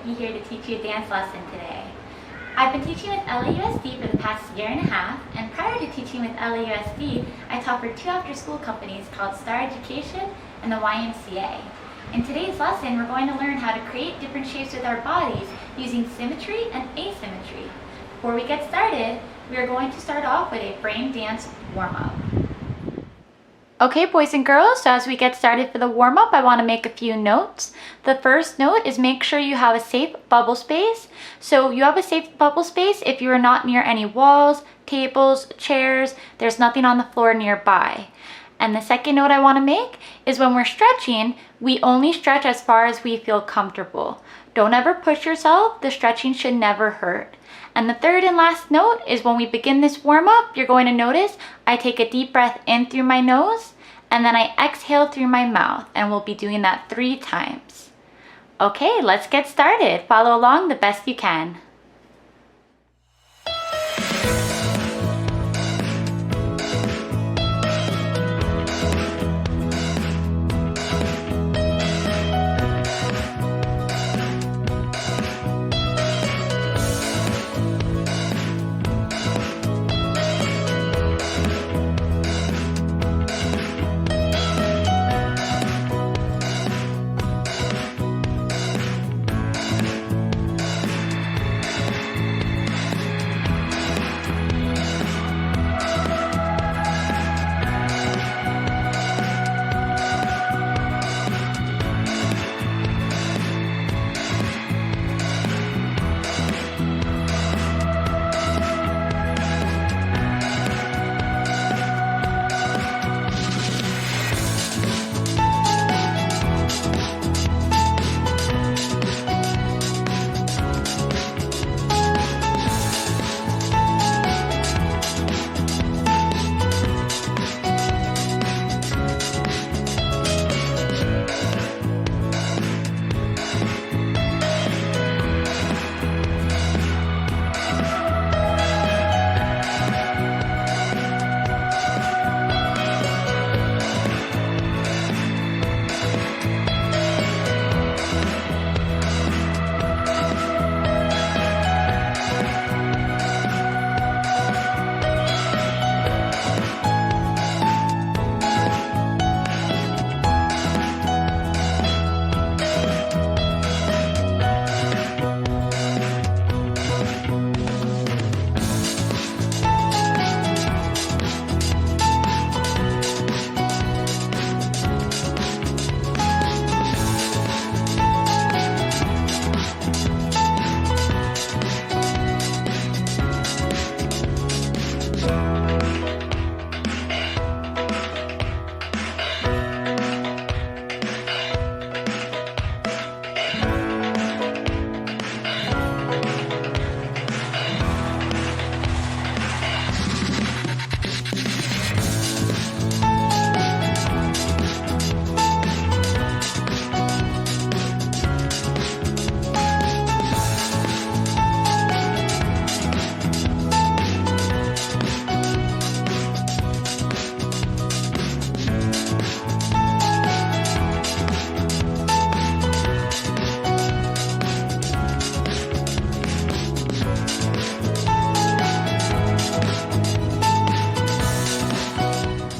be here to teach you a dance lesson today. I've been teaching with LAUSD for the past year and a half, and prior to teaching with LAUSD, I taught for two after-school companies called Star Education and the YMCA. In today's lesson, we're going to learn how to create different shapes with our bodies using symmetry and asymmetry. Before we get started, we are going to start off with a frame dance warm-up. Okay, boys and girls, so as we get started for the warm-up, I want to make a few notes. The first note is make sure you have a safe bubble space. So you have a safe bubble space if you are not near any walls, tables, chairs, there's nothing on the floor nearby. And the second note I want to make is when we're stretching, we only stretch as far as we feel comfortable. Don't ever push yourself, the stretching should never hurt. And the third and last note is when we begin this warm-up, you're going to notice I take a deep breath in through my nose and then I exhale through my mouth, and we'll be doing that 3 times. Okay, let's get started. Follow along the best you can.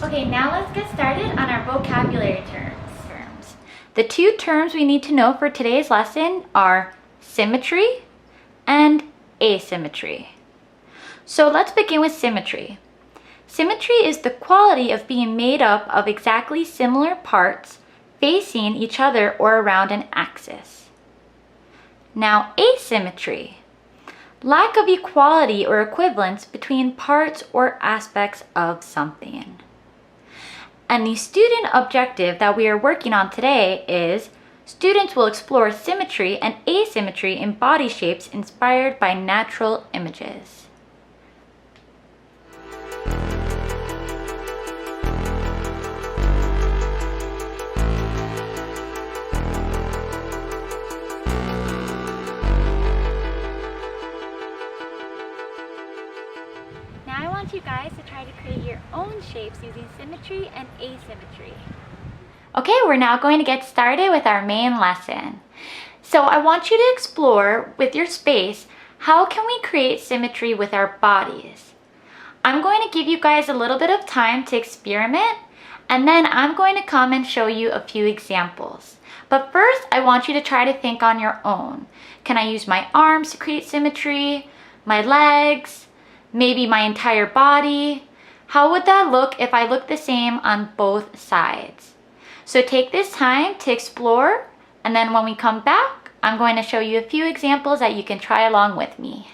Okay, now let's get started on our vocabulary terms. The 2 terms we need to know for today's lesson are symmetry and asymmetry. So let's begin with symmetry. Symmetry is the quality of being made up of exactly similar parts facing each other or around an axis. Now, asymmetry. Lack of equality or equivalence between parts or aspects of something. And the student objective that we are working on today is students will explore symmetry and asymmetry in body shapes inspired by natural images. Now I want you guys to try to create your own shapes using symmetry and asymmetry. Okay, we're now going to get started with our main lesson. So I want you to explore with your space, how can we create symmetry with our bodies? I'm going to give you guys a little bit of time to experiment, and then I'm going to come and show you a few examples. But first, I want you to try to think on your own. Can I use my arms to create symmetry? My legs? Maybe my entire body? How would that look if I look the same on both sides? So take this time to explore, and then when we come back, I'm going to show you a few examples that you can try along with me.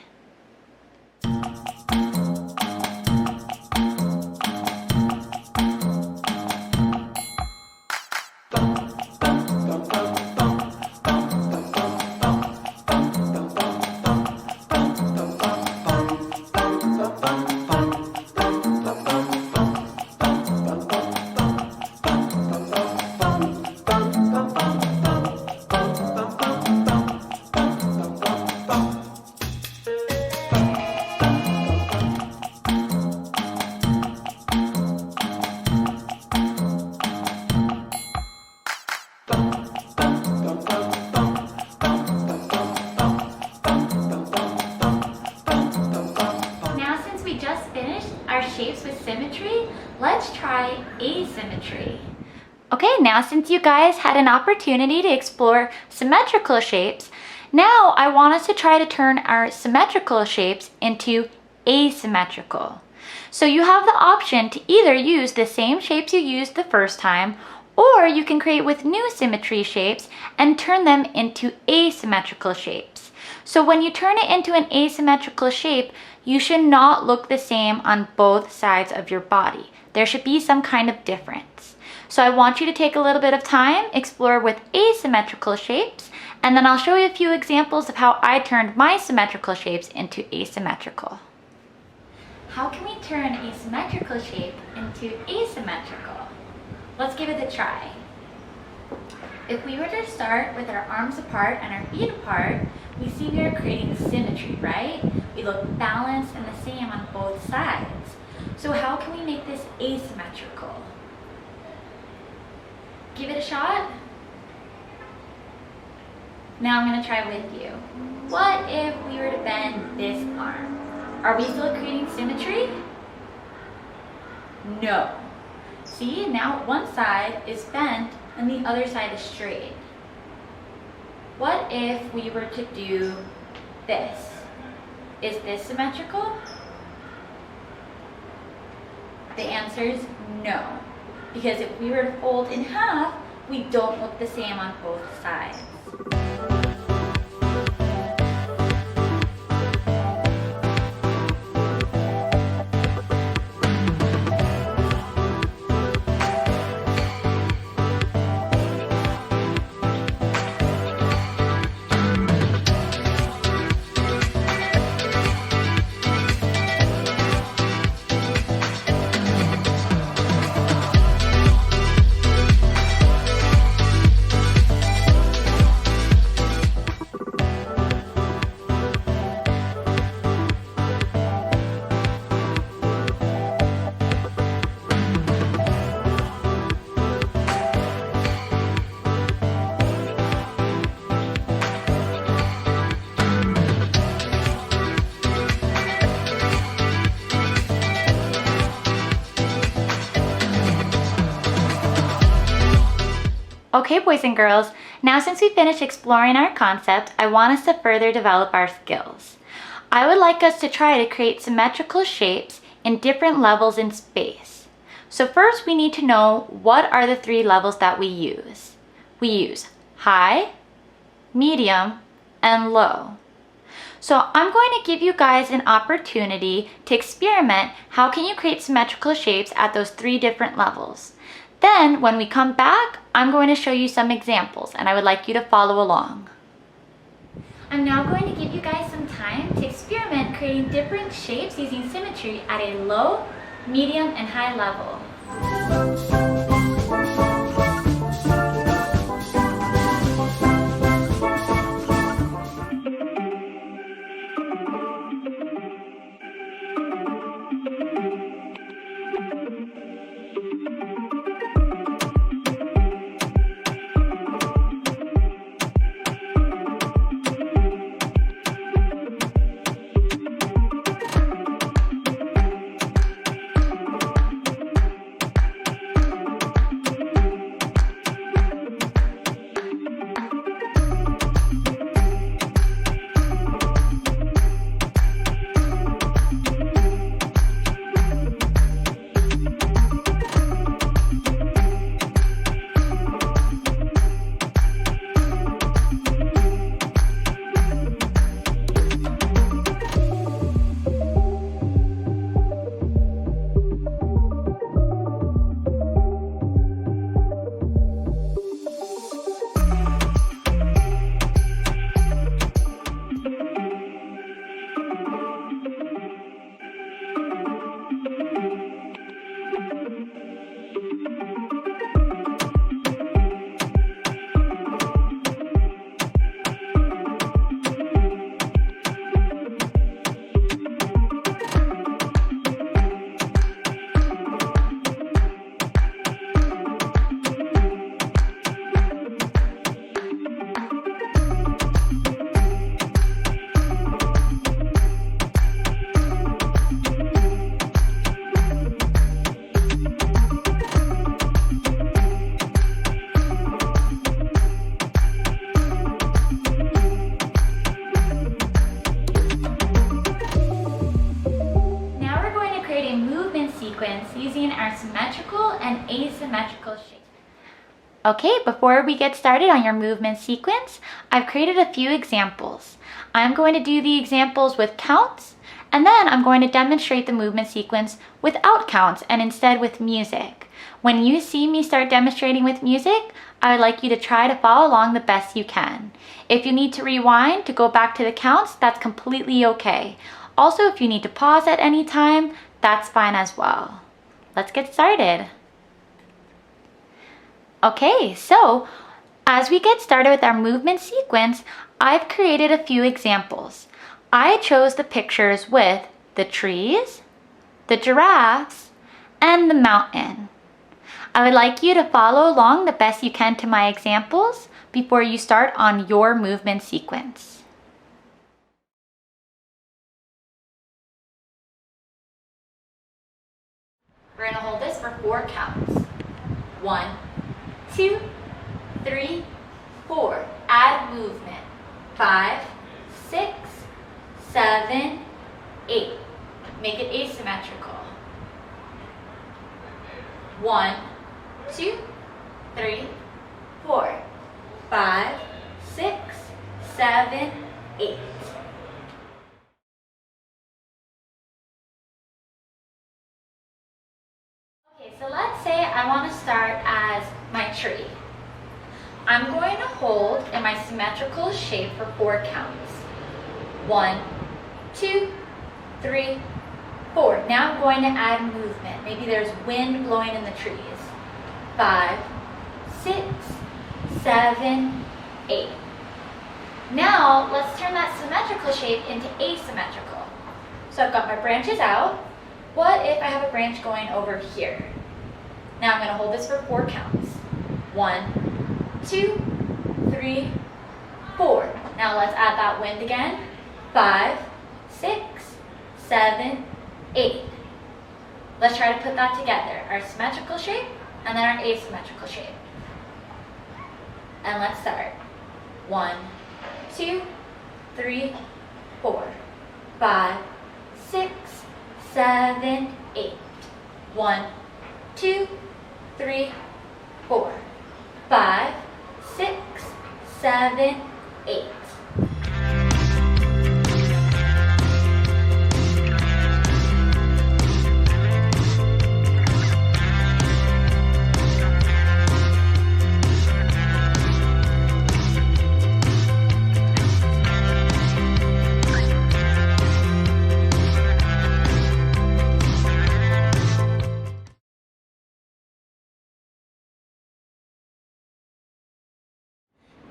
Shapes with symmetry, let's try asymmetry. Okay, now since you guys had an opportunity to explore symmetrical shapes, now I want us to try to turn our symmetrical shapes into asymmetrical. So you have the option to either use the same shapes you used the first time, or you can create with new symmetry shapes and turn them into asymmetrical shapes. So when you turn it into an asymmetrical shape, you should not look the same on both sides of your body. There should be some kind of difference. So I want you to take a little bit of time, explore with asymmetrical shapes, and then I'll show you a few examples of how I turned my symmetrical shapes into asymmetrical. How can we turn a symmetrical shape into asymmetrical? Let's give it a try. If we were to start with our arms apart and our feet apart, we see we are creating symmetry, right? We look balanced and the same on both sides. So how can we make this asymmetrical? Give it a shot. Now I'm going to try with you. What if we were to bend this arm? Are we still creating symmetry? No. See, now one side is bent and the other side is straight. What if we were to do this? Is this symmetrical? The answer is no. Because if we were to fold in half, we don't look the same on both sides. Okay, boys and girls, now since we finished exploring our concept, I want us to further develop our skills. I would like us to try to create symmetrical shapes in different levels in space. So first we need to know what are the three levels that we use. We use high, medium, and low. So I'm going to give you guys an opportunity to experiment how can you create symmetrical shapes at those three different levels. Then when we come back, I'm going to show you some examples and I would like you to follow along. I'm now going to give you guys some time to experiment creating different shapes using symmetry at a low, medium, and high level. using our symmetrical and asymmetrical shapes. Okay, before we get started on your movement sequence, I've created a few examples. I'm going to do the examples with counts, and then I'm going to demonstrate the movement sequence without counts and instead with music. When you see me start demonstrating with music, I would like you to try to follow along the best you can. If you need to rewind to go back to the counts, that's completely okay. Also, if you need to pause at any time, that's fine as well. Let's get started. Okay, so as we get started with our movement sequence, I've created a few examples. I chose the pictures with the trees, the giraffes, and the mountain. I would like you to follow along the best you can to my examples before you start on your movement sequence. We're going to hold this for 4 counts. 1, 2, 3, 4. Add movement. 5, 6, 7, 8. Make it asymmetrical. 1, 2, 3, 4, 5, 6, 7, 8. Okay, so let's say I want to start as my tree. I'm going to hold in my symmetrical shape for 4 counts. 1, 2, 3, 4. Now I'm going to add movement. Maybe there's wind blowing in the trees. 5, 6, 7, 8. Now let's turn that symmetrical shape into asymmetrical. So I've got my branches out. What if I have a branch going over here? Now I'm going to hold this for 4 counts. 1, 2, 3, 4. Now let's add that wind again. 5, 6, 7, 8. Let's try to put that together. Our symmetrical shape and then our asymmetrical shape. And let's start. 1, 2, 3, 4, 5, 6, 7, 8. 1, 2, 3, 4, 5, 6, 7, 8.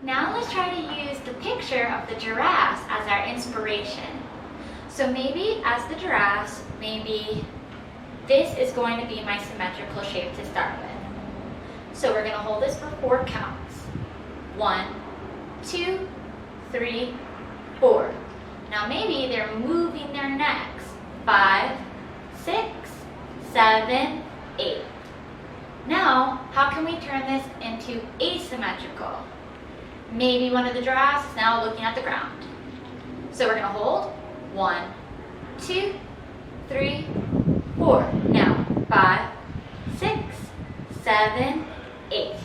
Now let's try to use the picture of the giraffes as our inspiration. So maybe as the giraffes, maybe this is going to be my symmetrical shape to start with. So we're going to hold this for 4 counts. 1, 2, 3, 4. Now maybe they're moving their necks. 5, 6, 7, 8. Now, how can we turn this into asymmetrical? Maybe one of the giraffes is now looking at the ground. So we're going to hold 1, 2, 3, 4. Now 5, 6, 7, 8.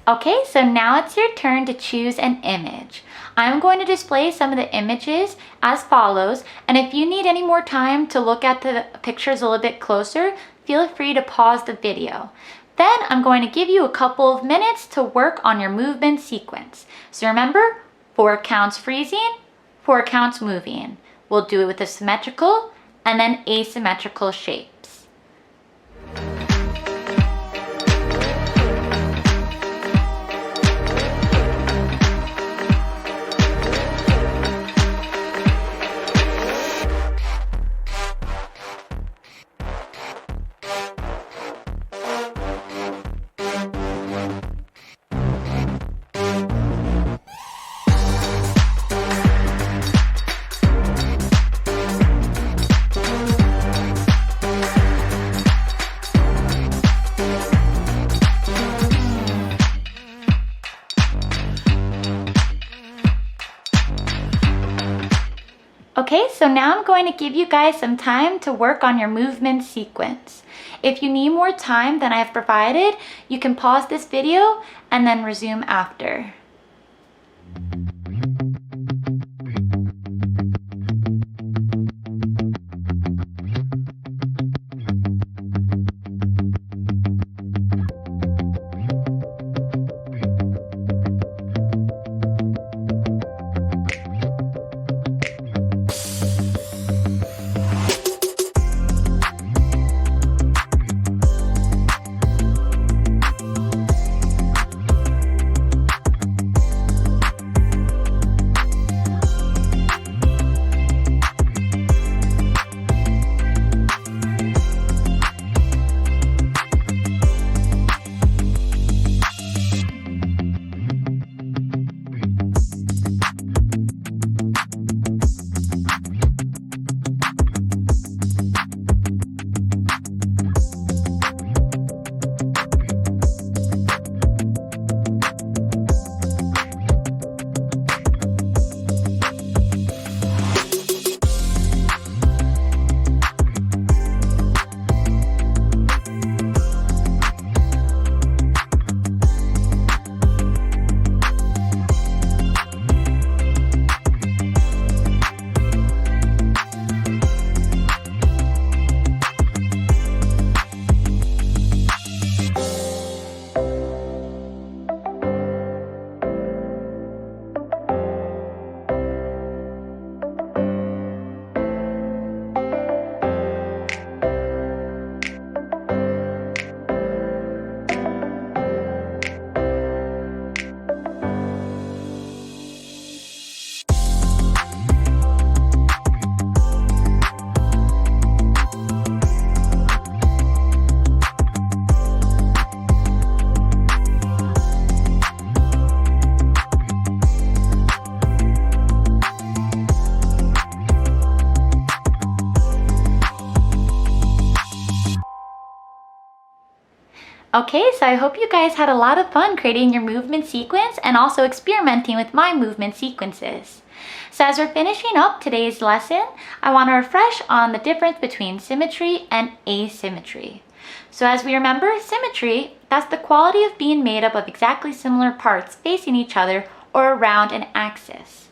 Okay, so now it's your turn to choose an image. I'm going to display some of the images as follows, and if you need any more time to look at the pictures a little bit closer, feel free to pause the video. Then I'm going to give you a couple of minutes to work on your movement sequence. So remember, 4 counts freezing, 4 counts moving. We'll do it with a symmetrical and then asymmetrical shapes. Okay, so now I'm going to give you guys some time to work on your movement sequence. If you need more time than I have provided, you can pause this video and then resume after. Okay, so I hope you guys had a lot of fun creating your movement sequence and also experimenting with my movement sequences. So as we're finishing up today's lesson, I want to refresh on the difference between symmetry and asymmetry. So as we remember, symmetry, that's the quality of being made up of exactly similar parts facing each other or around an axis.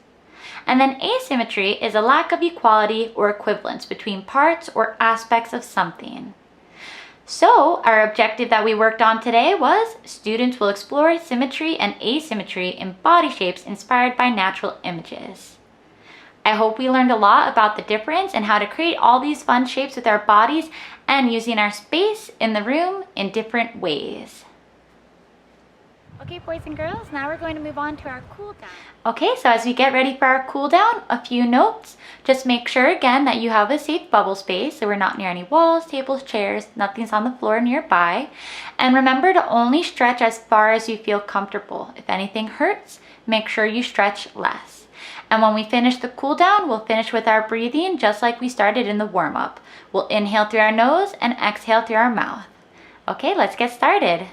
And then asymmetry is a lack of equality or equivalence between parts or aspects of something. So our objective that we worked on today was students will explore symmetry and asymmetry in body shapes inspired by natural images. I hope we learned a lot about the difference and how to create all these fun shapes with our bodies and using our space in the room in different ways. Okay, boys and girls, now we're going to move on to our cool down. Okay, so as we get ready for our cool down, a few notes. Just make sure again that you have a safe bubble space, so we're not near any walls, tables, chairs, nothing's on the floor nearby. And remember to only stretch as far as you feel comfortable. If anything hurts, make sure you stretch less. And when we finish the cool down, we'll finish with our breathing just like we started in the warm up. We'll inhale through our nose and exhale through our mouth. Okay, let's get started.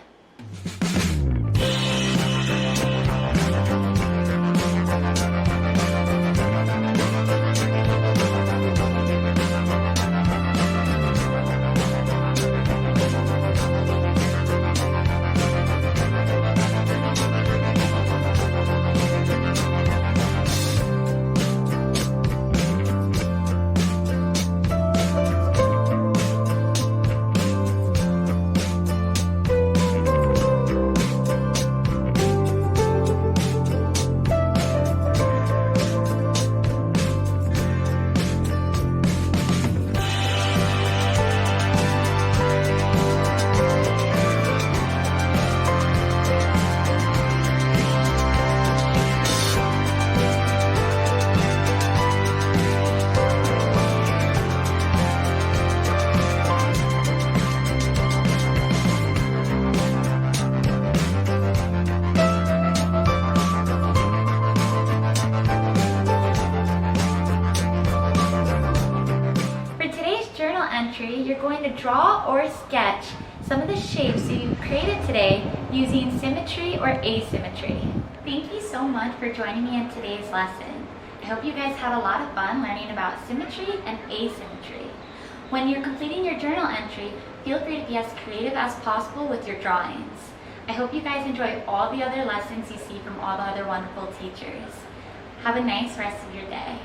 You're going to draw or sketch some of the shapes that you've created today using symmetry or asymmetry. Thank you so much for joining me in today's lesson. I I hope you guys had a lot of fun learning about symmetry and asymmetry. When you're completing your journal entry, feel free to be as creative as possible with your drawings. I hope you guys enjoy all the other lessons you see from all the other wonderful teachers. Have a nice rest of your day.